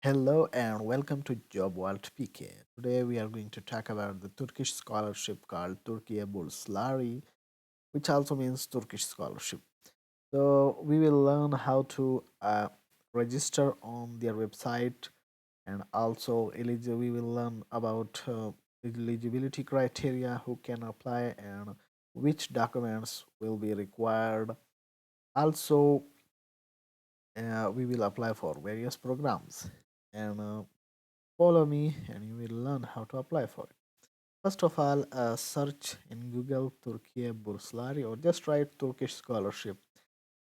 Hello and welcome to Job World PK. Today we are going to talk about the Turkish scholarship called Turkiye Burslari, which also means Turkish scholarship. So we will learn how to register on their website, and also we will learn about eligibility criteria, who can apply, and which documents will be required. Also, we will apply for various programs, and follow me and you will learn how to apply for it. First of all, search in Google Turkiye Burslari or just write Turkish scholarship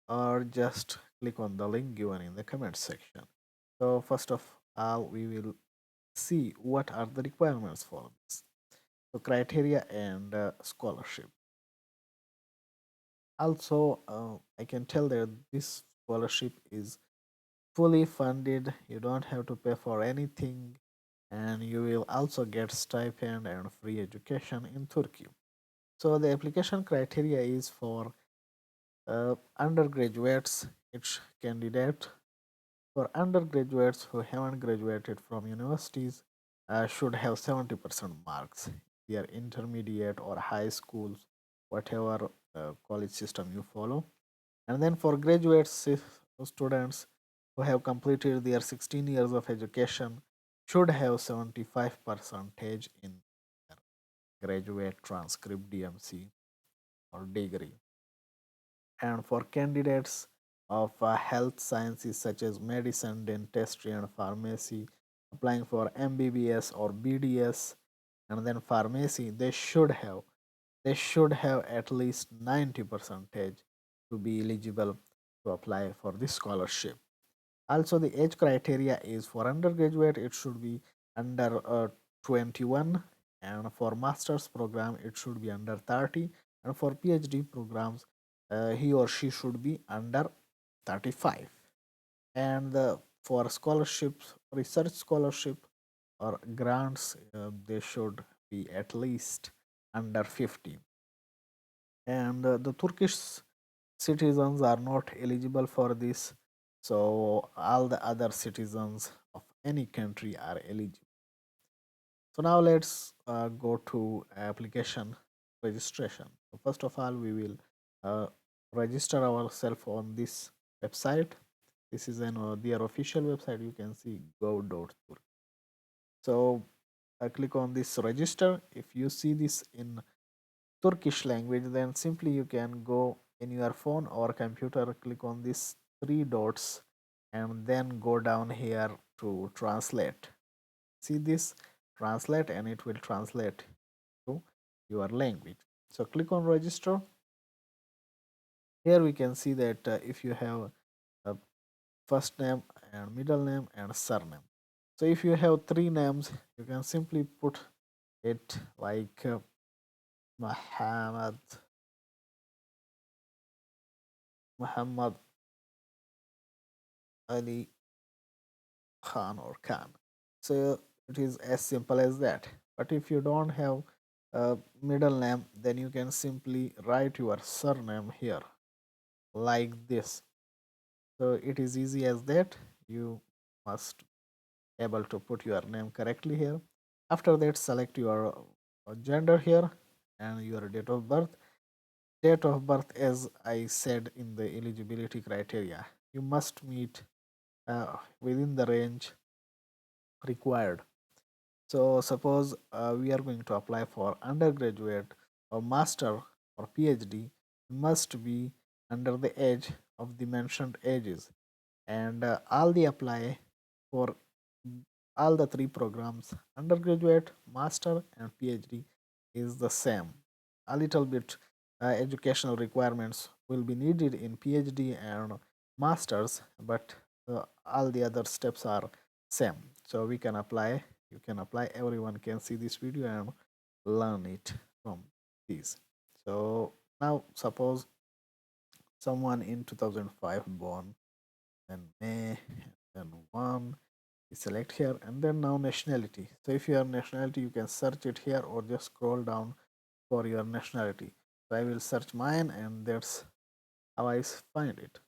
or just click on the link given in the comment section. So first of all, we will see what are the requirements for this. So criteria and scholarship. Also, I can tell that this scholarship is fully funded. You don't have to pay for anything, and you will also get stipend and free education in Turkey. So the application criteria is for undergraduates, each candidate. For undergraduates who haven't graduated from universities should have 70% marks. They are intermediate or high schools, whatever college system you follow. And then for graduates, students who have completed their 16 years of education should have 75 percentage in their graduate transcript DMC or degree. And for candidates of health sciences such as medicine, dentistry, and pharmacy, applying for MBBS or BDS, and then pharmacy, they should have at least 90 percentage to be eligible to apply for this scholarship. Also, the age criteria is for undergraduate, it should be under 21, and for master's program, it should be under 30, and for PhD programs, he or she should be under 35. And for scholarships, research scholarship or grants, they should be at least under 50. And the Turkish citizens are not eligible for this, so all the other citizens of any country are eligible. So now let's go to application registration. So first of all, we will uh, register ourselves on this website. This is their official website. You can see go.turk. So I click on this register. If you see this in Turkish language, then simply you can go in your phone or computer, click on these three dots, and then go down here to translate. See this translate, and it will translate to your language. So click on register. Here we can see that if you have a first name and middle name and surname. So if you have three names, you can simply put it like Muhammad, Muhammad Ali Khan or Khan. So it is as simple as that. But if you don't have a middle name, then you can simply write your surname here like this. So it is easy as that. You must able to put your name correctly here. After that, select your gender here and your date of birth. Date of birth, as I said in the eligibility criteria, you must meet within the range required. So suppose we are going to apply for undergraduate or master or PhD, must be under the age of the mentioned ages, and all the apply for all the three programs, undergraduate, master, and PhD, is the same. A little bit educational requirements will be needed in PhD and masters, but all the other steps are same. So we can apply, you can apply, everyone can see this video and learn it from these. So now suppose someone in 2005 born, then May, then 1, select here, and then now nationality. So if you have nationality, you can search it here or just scroll down for your nationality. So I will search mine, and that's how I find it.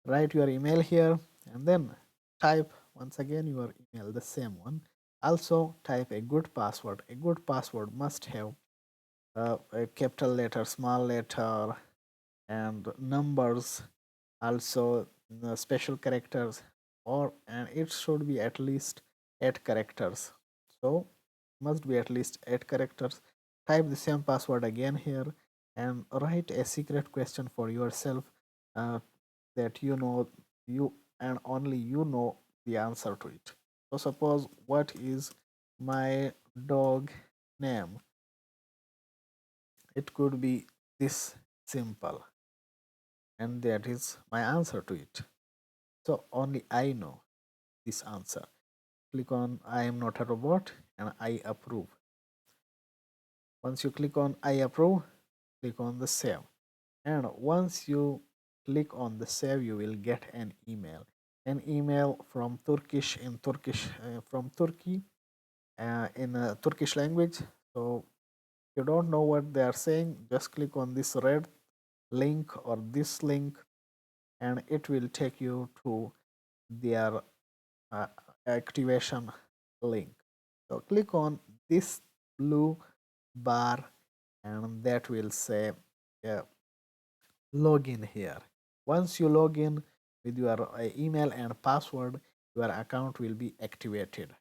Write your email here and then type once again your email, the same one. Also type a good password. A good password must have a capital letter, small letter, and numbers, also special characters, or and it should be at least 8 characters. So must be at least 8 characters. Type the same password again here and write a secret question for yourself, uh, that you and only you know the answer to it. So suppose, what is my dog name? It could be this simple, and that is my answer to it. So only I know this answer. Click on I am not a robot and I approve. Once you click on I approve, click on the save. And once you click on the save, you will get an email. An email from Turkish, in Turkish, from Turkey, in Turkish language. So if you don't know what they are saying, just click on this red link or this link, and it will take you to their uh, activation link. So click on this blue bar, and that will say uh, login here. Once you log in with your email and password, your account will be activated.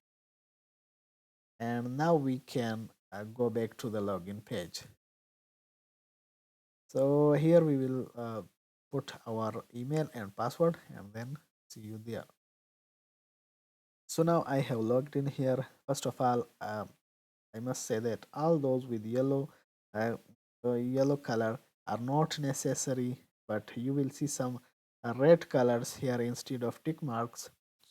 And now we can go back to the login page. So here we will put our email and password and then see you there. So now I have logged in here. First of all, I must say that all those with uh, yellow color are not necessary, but you will see some red colors here instead of tick marks,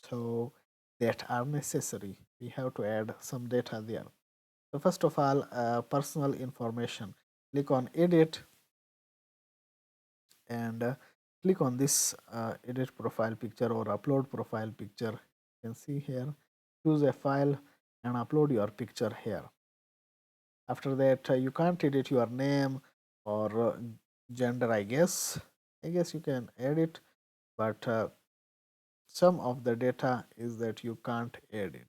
so that are necessary. We have to add some data there. So first of all, personal information. Click on edit and click on this edit profile picture or upload profile picture. You can see here, choose a file and upload your picture here. After that, you can't edit your name or gender. I guess you can edit, but some of the data is that you can't edit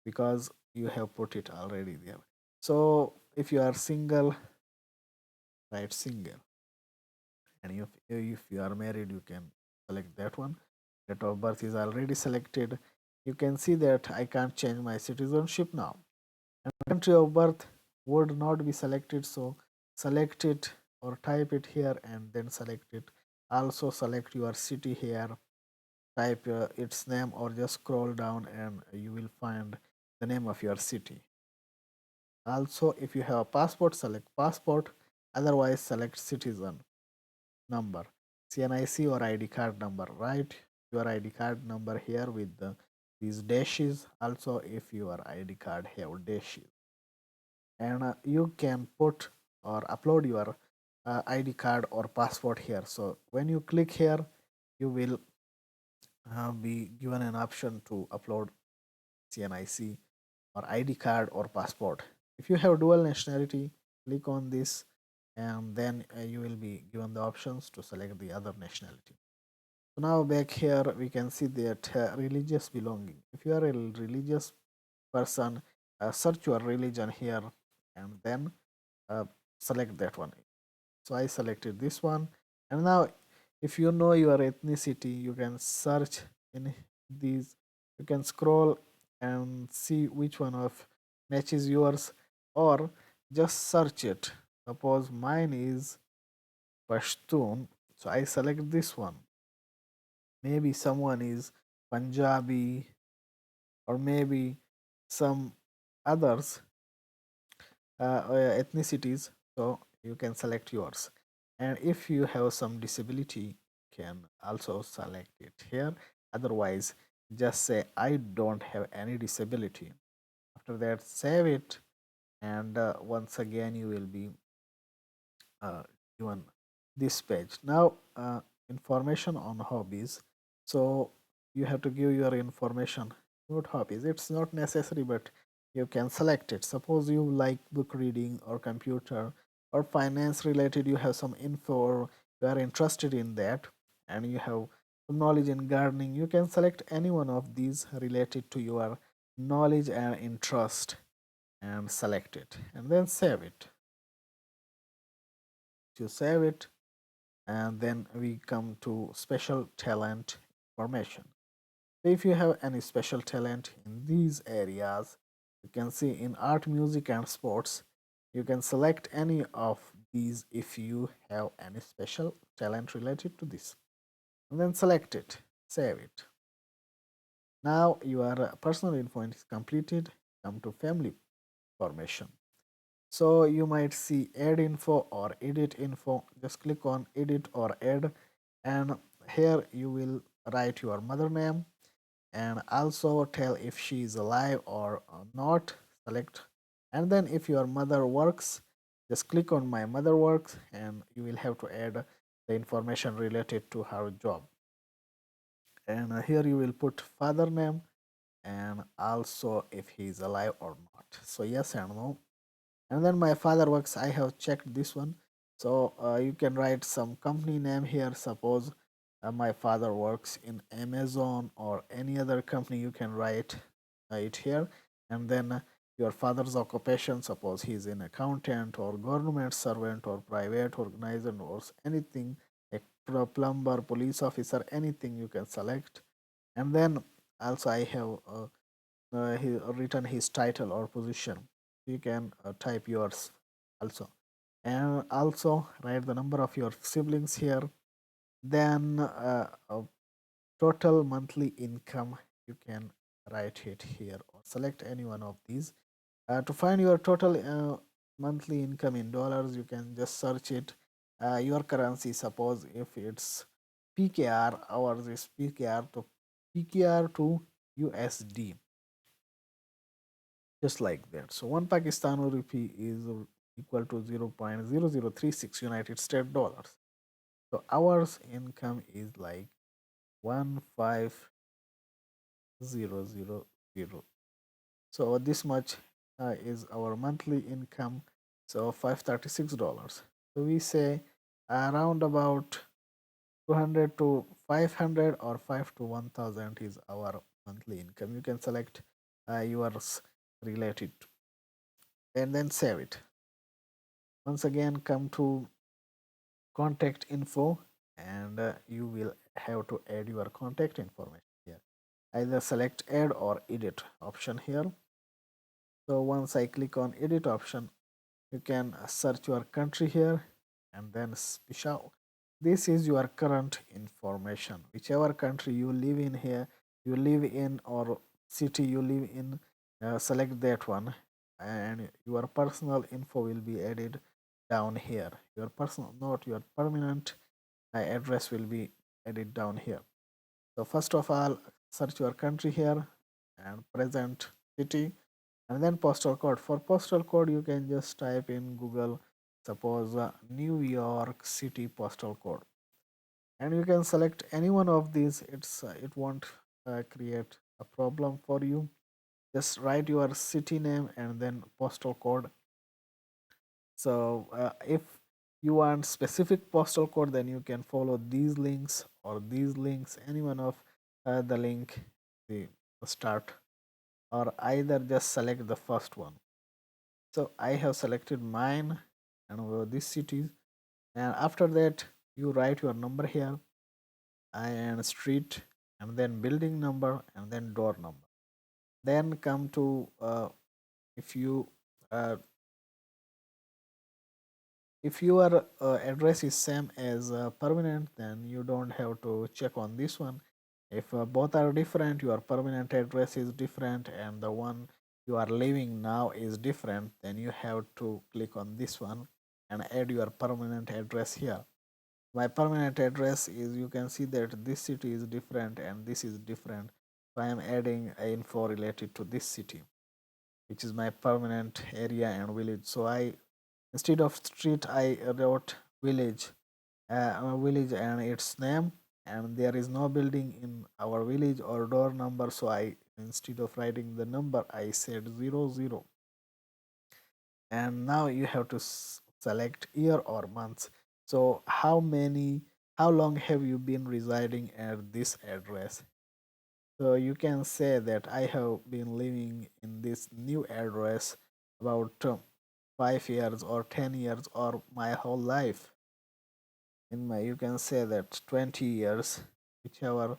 because you have put it already there. So if you are single, write single, and if you are married, you can select that one. Date of birth is already selected. You can see that I can't change my citizenship now. And country of birth would not be selected, so select it or type it here and then select it. Also select your city here, type its name or just scroll down and you will find the name of your city. Also, if you have a passport, select passport, otherwise select citizen number, CNIC or ID card number. Write your ID card number here with these dashes. Also, if your ID card have dashes, and you can put or upload your ID card or passport here. So when you click here, you will be given an option to upload CNIC or ID card or passport. If you have dual nationality, click on this and then you will be given the options to select the other nationality. So now back here we can see that religious belonging. If you are a religious person, search your religion here and then uh, select that one. So I selected this one, and now if you know your ethnicity, you can search in these. You can scroll and see which one of matches yours, or just search it. Suppose mine is Pashtun, so I select this one. Maybe someone is Punjabi, or maybe some others ethnicities, so you can select yours. And if you have some disability, you can also select it here. Otherwise, just say I don't have any disability. After that, save it, and once again you will be given this page. Now, information on hobbies. So you have to give your information about hobbies. It's not necessary, but you can select it. Suppose you like book reading or computer or finance related, you have some info or you are interested in that, and you have knowledge in gardening, you can select any one of these related to your knowledge and interest and select it and then save it. To save it, and then we come to special talent information. If you have any special talent in these areas, you can see in art, music, and sports, you can select any of these if you have any special talent related to this. And then select it, save it. Now your personal info is completed. Come to family formation. So you might see add info or edit info. Just click on edit or add, and here you will write your mother name and also tell if she is alive or not. Select, and then if your mother works, just click on my mother works and you will have to add the information related to her job. And here you will put father name and also if he is alive or not. So yes and no. And then my father works, I have checked this one. So you can write some company name here. Suppose my father works in Amazon or any other company, you can write it here. And then your father's occupation, suppose he's an accountant or government servant or private organizer or anything, a plumber, police officer, anything you can select. And then also I have written his title or position. You can type yours also, and also write the number of your siblings here. Then total monthly income, you can write it here or select any one of these. To find your total monthly income in dollars, you can just search it. Your currency, suppose if it's PKR, ours is PKR to USD, just like that. So one Pakistani rupee is equal to 0.0036 United States dollars. So ours income is like 15000. So this much is our monthly income. So $536. So we say around about 200 to 500 or 5 to 1000 is our monthly income. You can select yours related and then save it. Once again, come to contact info and you will have to add your contact information here. Either select add or edit option here. So once I click on edit option, you can search your country here and then show. This is your current information. Whichever country you live in here, you live in or city you live in, select that one and your personal info will be added down here. Your personal, not your permanent address will be added down here. So first of all, search your country here and present city and then postal code. For postal code, you can just type in Google, suppose New York City postal code, and you can select any one of these. It won't create a problem for you. Just write your city name and then postal code. So if you want specific postal code, then you can follow these links or these links, any one of the link, the start, or either just select the first one. So I have selected mine and this city, and after that you write your number here and street and then building number and then door number. Then come to if you uh, if your address is same as permanent, then you don't have to check on this one. If both are different, your permanent address is different and the one you are living now is different, then you have to click on this one and add your permanent address here. My permanent address is, you can see that this city is different and this is different. So I am adding info related to this city, which is my permanent area and village. So I, instead of street, I wrote village, village and its name, and there is no building in our village or door number. So I, instead of writing the number, I said 00. And now you have to select year or months. So how many how long have you been residing at this address? So you can say that I have been living in this new address about 5 years or 10 years or my whole life. In my, you can say that 20 years, whichever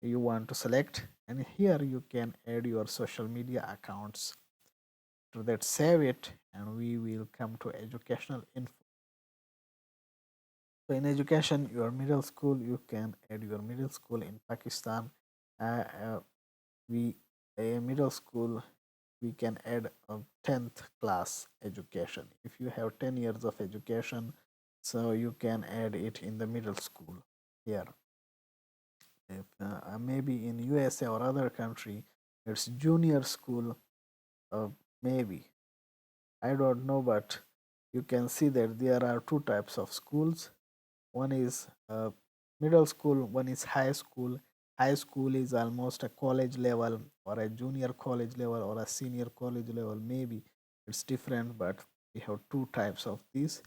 you want to select. And here you can add your social media accounts. To that, save it, and we will come to educational info. So in education, your middle school, you can add your middle school in Pakistan. Uh, uh, we a middle school, we can add a 10th class education. If you have 10 years of education, so you can add it in the middle school here. If maybe in USA or other country, it's junior school, uh, maybe I don't know, but you can see that there are two types of schools. One is middle school, one is high school. High school is almost a college level or a junior college level or a senior college level. Maybe it's different, but we have two types of these.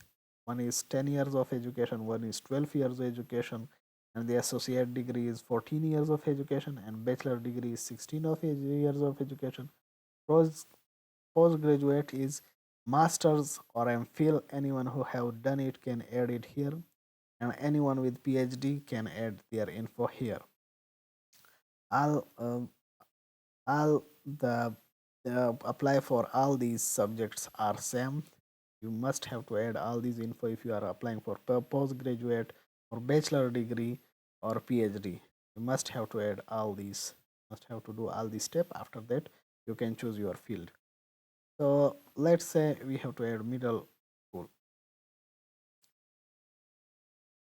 One is 10 years of education, one is 12 years of education, and the associate degree is 14 years of education, and bachelor degree is 16 of years of education. Post Postgraduate is masters or MPhil. Anyone who have done it can add it here, and anyone with PhD can add their info here. All all the apply for all these subjects are same. You must have to add all these info if you are applying for postgraduate or bachelor degree or PhD. You must have to add all these. Must have to do all these step. After that, you can choose your field. So let's say we have to add middle school.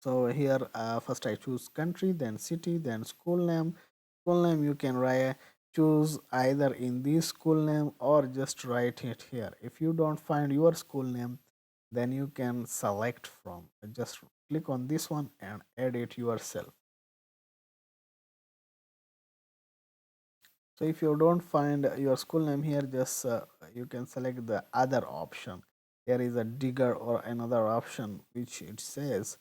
So here first I choose country, then city, then school name. School name you can write, choose either in this school name or just write it here. If you don't find your school name, then you can select from. Just click on this one and add it yourself. So if you don't find your school name here, just you can select the other option. There is a digger or another option which it says,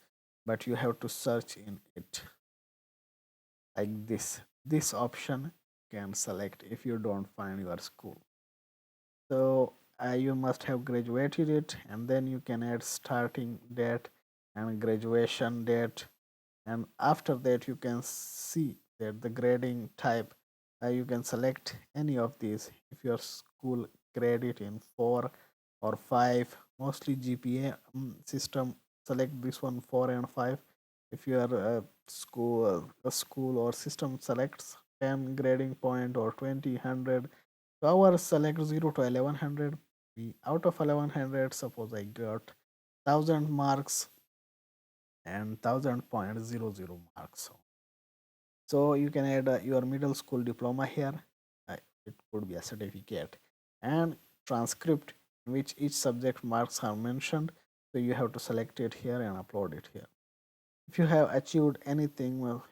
but you have to search in it like this. This option can select if you don't find your school. So you must have graduated it, and then you can add starting date and graduation date, and after that you can see that the grading type, you can select any of these. If your school grade it in 4 or 5, mostly GPA system select this one 4 and 5. If your school or system selects 10 grading point or 20 100, so our select 0 to 1100. We out of 1100, suppose I got 1000 marks and 1000.00 marks. So you can add your middle school diploma here. It could be a certificate and transcript in which each subject marks are mentioned. So you have to select it here and upload it here. If you have achieved anything, well,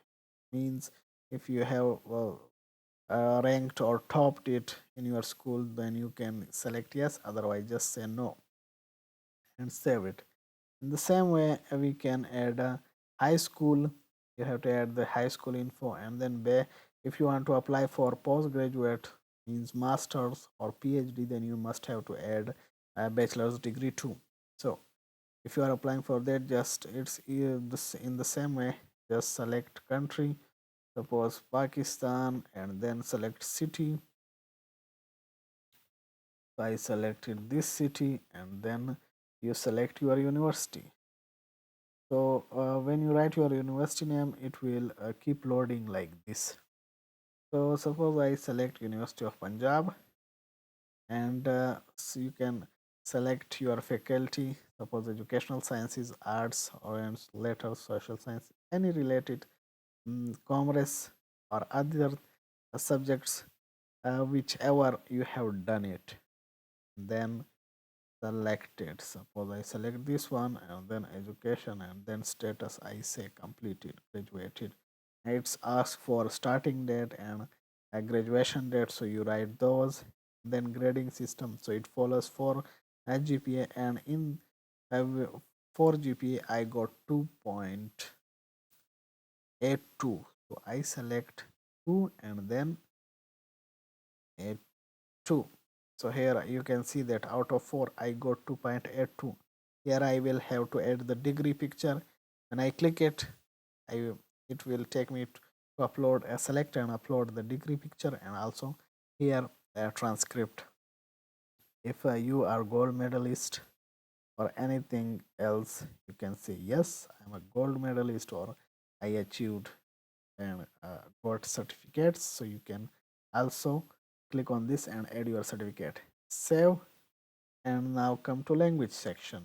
means if you have ranked or topped it in your school, then you can select yes. Otherwise, just say no and save it. In the same way, we can add a high school. You have to add the high school info, and then if you want to apply for postgraduate, means masters or PhD, then you must have to add a bachelor's degree too. So if you are applying for that, just it's in the same way. Just select country, suppose Pakistan, and then select city. So I selected this city, and then you select your university. So when you write your university name, it will keep loading like this. So suppose I select University of Punjab, and so you can select your faculty. Suppose educational sciences, arts, or later social science, any related commerce or other subjects, whichever you have done it. Then selected. Suppose I select this one and then education and then status, I say completed, graduated. It's asked for starting date and a graduation date, so you write those. Then grading system, so it follows for a GPA, and in uh, for GPA I got 2.0. A2. So I select 2 and then A2. So here you can see that out of 4 I got 2.82. Here I will have to add the degree picture. When I click it, it will take me to upload a select and upload the degree picture, and also here a transcript. If you are gold medalist or anything else, you can say yes, I'm a gold medalist, or I achieved and got certificates. So you can also click on this and add your certificate. Save, and now come to language section.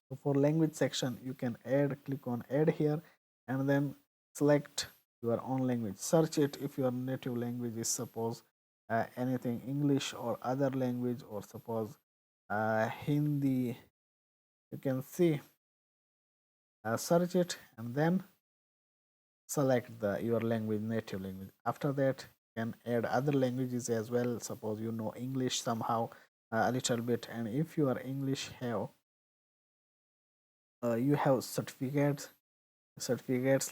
So for language section, you can click on add here, and then select your own language. Search it if your native language is suppose anything English or other language, or suppose Hindi. You can see, search it and then select your language, native language. After that, you can add other languages as well. Suppose you know English somehow a little bit, and if you are English have you have certificates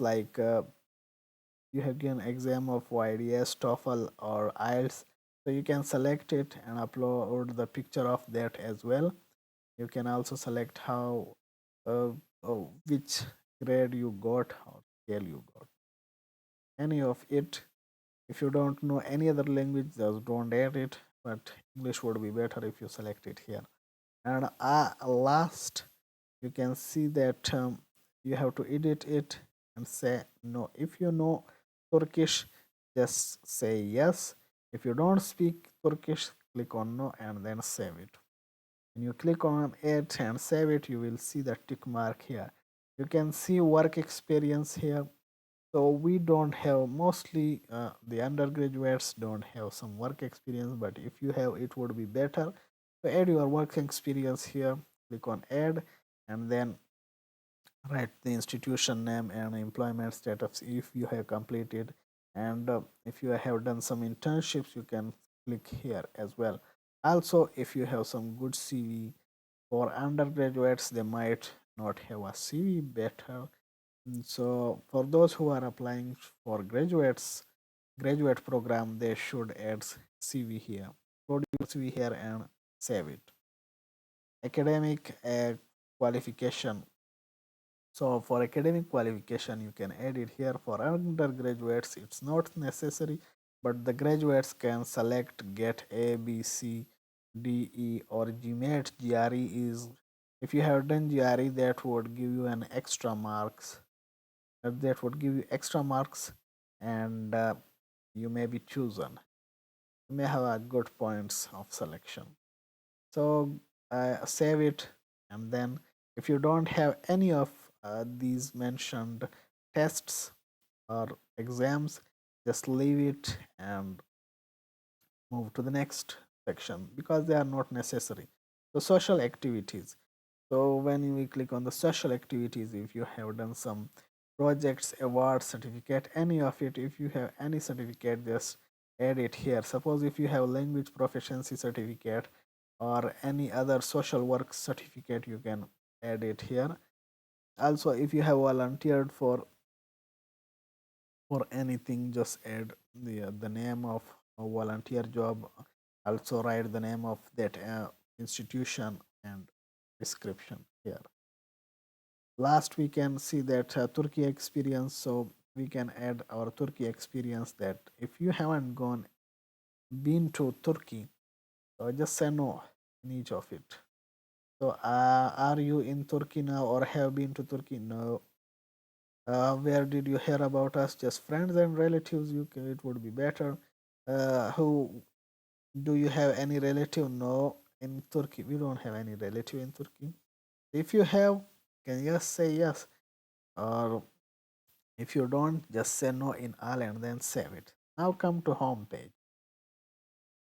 like you have given exam of YDS, TOEFL, or IELTS. So you can select it and upload the picture of that as well. You can also select how uh, which grade you got or scale you got. Any of it. If you don't know any other language, just don't add it. But English would be better if you select it here. And last, you can see that you have to edit it and say no. If you know Turkish, just say yes. If you don't speak Turkish, click on no and then save it. When you click on it and save it, you will see the tick mark here. You can see work experience here. So we don't have, mostly the undergraduates don't have some work experience, but if you have, it would be better. So add your work experience here, click on add, and then write the institution name and employment status if you have completed. And if you have done some internships, you can click here as well. Also, if you have some good CV, for undergraduates, they might not have a CV better. So for those who are applying for graduate program, they should add CV here. Put your CV here and save it. Academic qualification. So for academic qualification, you can add it here. For undergraduates, it's not necessary, but the graduates can select get A, B, C, D, E, or GMAT. GRE is, if you have done GRE, that would give you an extra marks. That would give you extra marks, and you may be chosen. You may have a good points of selection. So save it, and then if you don't have any of these mentioned tests or exams, just leave it and move to the next section because they are not necessary. So social activities. So when we click on the social activities, if you have done some projects, awards, certificate, any of it, if you have any certificate, just add it here. Suppose if you have language proficiency certificate or any other social work certificate, you can add it here. Also, if you have volunteered for anything, just add the name of a volunteer job. Also write the name of that institution and description here. Last, we can see that Turkiye experience. So we can add our Turkiye experience, that if you haven't been to Turkey, so just say no in each of it. So are you in Turkey now or have been to Turkey? No. Where did you hear about us? Just friends and relatives. It would be better. Who do you have any relative? No. In Turkey, we don't have any relative in Turkey. If you have, can you just say yes, or if you don't, just say no in all and then save it. Now come to home page.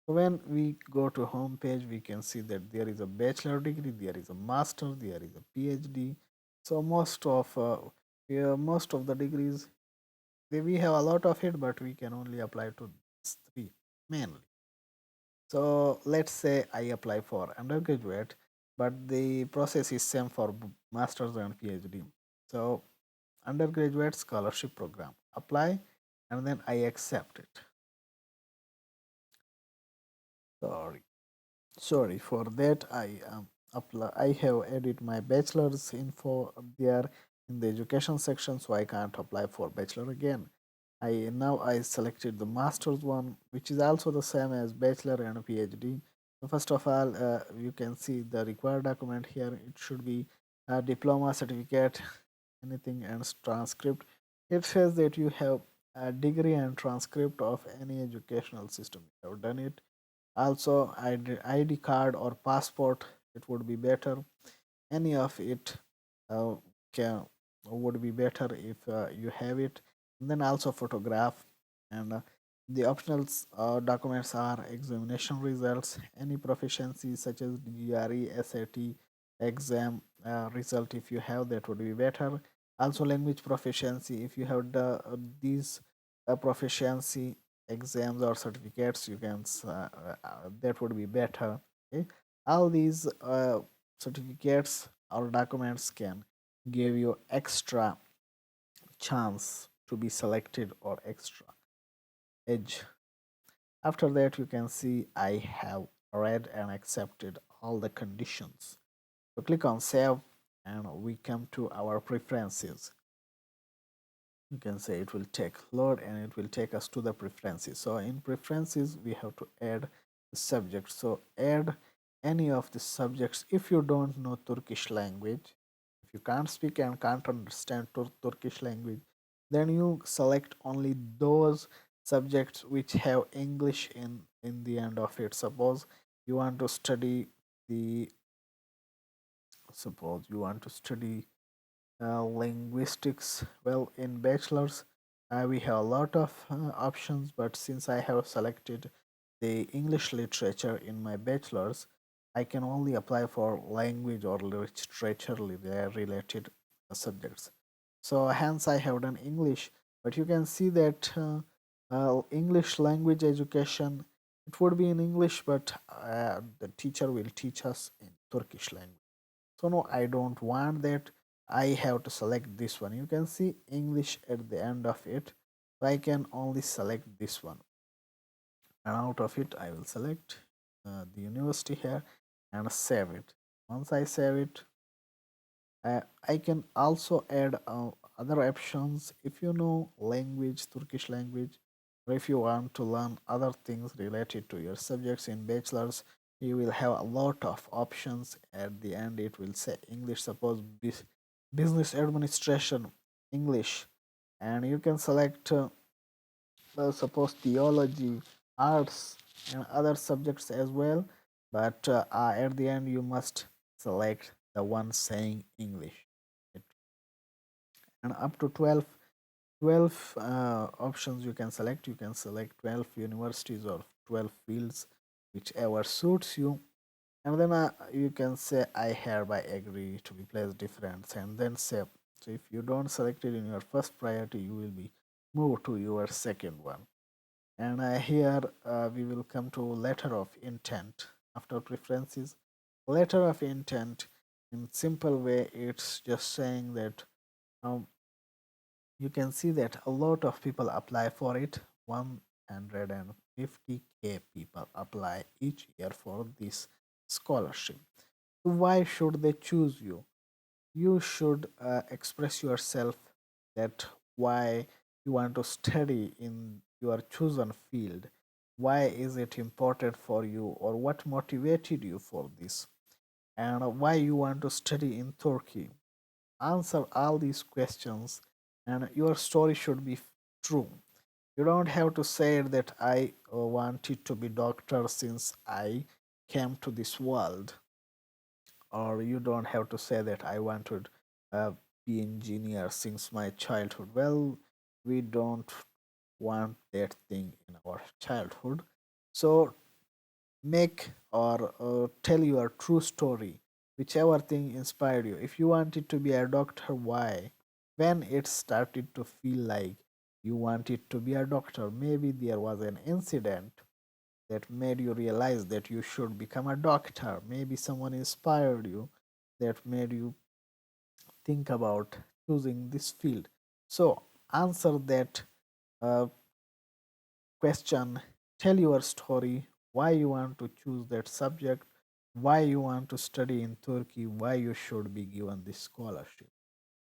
So when we go to home page, we can see that there is a bachelor degree, there is a master, there is a PhD. So most of the degrees, we have a lot of it, but we can only apply to these three mainly. So let's say I apply for undergraduate, but the process is same for masters and PhD. So undergraduate scholarship program. Apply, and then I accept it. Sorry. Sorry for that. I have added my bachelor's info there in the education section, so I can't apply for bachelor again. I selected the master's one, which is also the same as bachelor and PhD. So first of all, you can see the required document here. It should be a diploma, certificate, anything, and transcript. It says that you have a degree and transcript of any educational system. You have done it. Also, ID card or passport, it would be better. Any of it uh, can would be better if you have it. And then also photograph, and the optional documents are examination results, any proficiency such as GRE, SAT exam result. If you have, that would be better. Also language proficiency, if you have these proficiency exams or certificates, you can that would be better. Okay, all these certificates or documents can give you extra chance to be selected or extra edge. After that, you can see I have read and accepted all the conditions. So click on save, and we come to our preferences. You can say it will take load, and it will take us to the preferences. So in preferences, we have to add the subject. So add any of the subjects. If you don't know Turkish language, if you can't speak and can't understand Turkish language, then you select only those subjects which have English in the end of it. You want to study the suppose you want to study linguistics. Well, in bachelor's, we have a lot of options, but since I have selected the English literature in my bachelor's, I can only apply for language or literature related subjects. So hence I have done English, but you can see that English language education, it would be in English, but the teacher will teach us in Turkish language. So no, I don't want that. I have to select this one. You can see English at the end of it. So I can only select this one. And out of it, I will select the university here and save it. Once I save it, I can also add other options if you know language, Turkish language, or if you want to learn other things related to your subjects in bachelor's. You will have a lot of options. At the end, it will say English. Suppose business administration, English, and you can select suppose theology, arts, and other subjects as well. But at the end, you must select the one saying English. And up to 12 options you can select. You can select 12 universities or 12 fields, whichever suits you. And then you can say I hereby agree to be placed different, and then save. So if you don't select it in your first priority, you will be moved to your second one. And here we will come to letter of intent. After preferences, letter of intent, in simple way, it's just saying that um, you can see that a lot of people apply for it. 150k people apply each year for this scholarship. Why should they choose you? You should express yourself that why you want to study in your chosen field. Why is it important for you, or what motivated you for this, and why you want to study in Turkey. Answer all these questions, and your story should be true. You don't have to say that I wanted to be doctor since I came to this world, or you don't have to say that I wanted uh, be engineer since my childhood. Well, we don't want that thing in our childhood. So make or tell your true story, whichever thing inspired you. If you wanted to be a doctor, why? When it started to feel like you wanted to be a doctor, maybe there was an incident that made you realize that you should become a doctor. Maybe someone inspired you that made you think about choosing this field. So answer that uh, question, tell your story, why you want to choose that subject, why you want to study in Turkey, why you should be given this scholarship.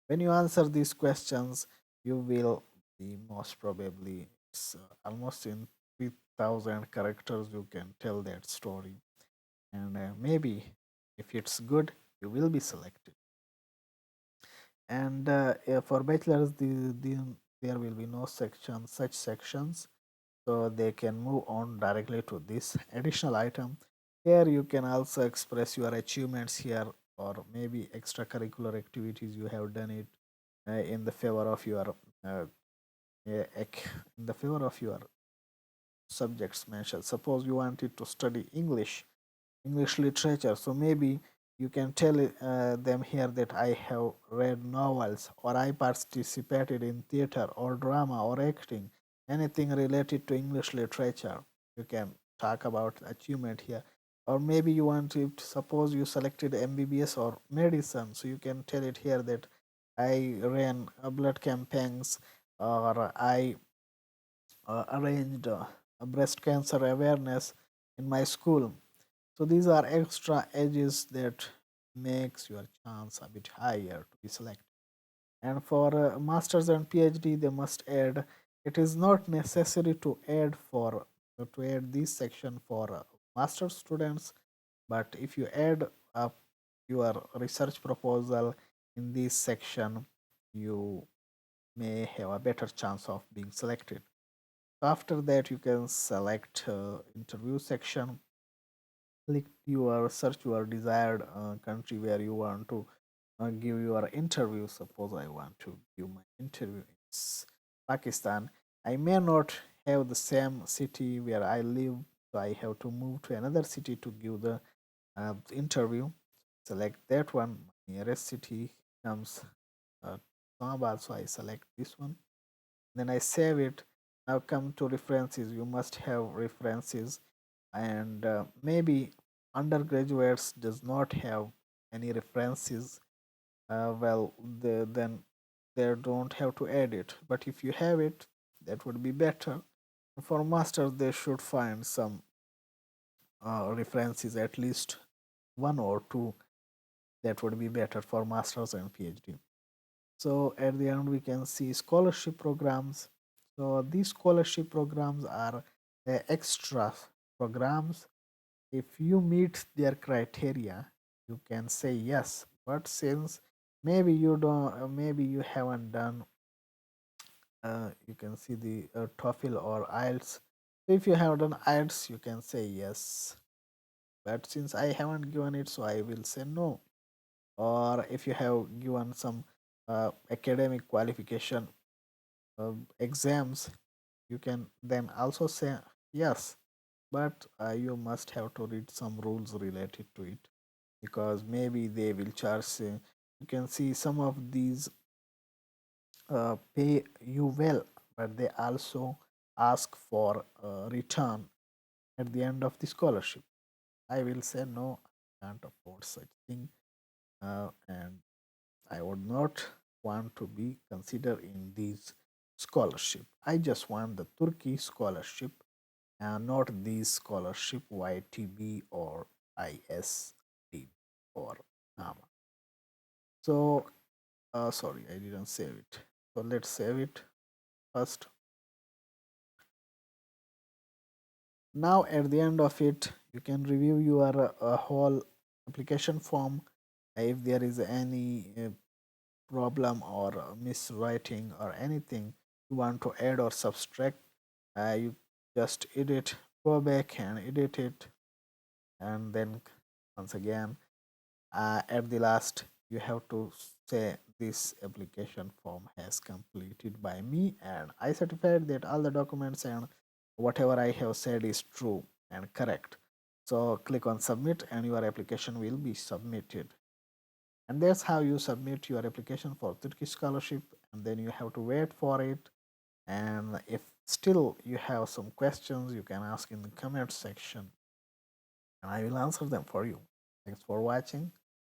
When you answer these questions, you will be most probably it's almost in 3,000 characters you can tell that story, and maybe if it's good, you will be selected. And for bachelors, there will be no section such sections, so they can move on directly to this additional item. Here you can also express your achievements here, or maybe extracurricular activities you have done it in the favor of your uh, in the favor of your subjects mentioned. Suppose you wanted to study English literature. So maybe you can tell them here that I have read novels, or I participated in theater or drama or acting, anything related to English literature. You can talk about achievement here. Or maybe you want to suppose you selected MBBS or medicine, so you can tell it here that I ran blood campaigns, or I arranged a breast cancer awareness in my school. So these are extra edges that makes your chance a bit higher to be selected. And for masters and PhD, they must add. It is not necessary to add for to add this section for master students, but if you add up your research proposal in this section, you may have a better chance of being selected. After that, you can select interview section, click your search your desired country where you want to give your interview. Suppose I want to give my interview in Pakistan. I may not have the same city where I live, so I have to move to another city to give the interview. Select that one. My nearest city comes Islamabad, so I select this one. Then I save it. Now come to references. You must have references, and maybe undergraduates does not have any references. Well, then they don't have to add it. But if you have it, that would be better. For masters, they should find some references, at least one or two. That would be better for masters and PhD. So at the end, we can see scholarship programs. So these scholarship programs are extra programs. If you meet their criteria, you can say yes. But since maybe you don't, maybe you haven't done, you can see the TOEFL or IELTS. So if you have done IELTS, you can say yes. But since I haven't given it, so I will say no. Or if you have given some academic qualification exams, you can then also say yes, but you must have to read some rules related to it, because maybe they will charge. You can see some of these pay you well, but they also ask for return at the end of the scholarship. I will say no, I can't afford such thing, and I would not want to be considered in these scholarship. I just want the Turkey scholarship and not these scholarship YTB or ISD or NAMA. So, sorry, I didn't save it. So let's save it first. Now at the end of it, you can review your whole application form. If there is any problem or miswriting or anything you want to add or subtract, you just edit, go back and edit it, and then once again at the last you have to say this application form has completed by me, and I certified that all the documents and whatever I have said is true and correct. So click on submit and your application will be submitted. And that's how you submit your application for Turkish scholarship, and then you have to wait for it. And if still you have some questions, you can ask in the comment section and I will answer them for you. Thanks for watching.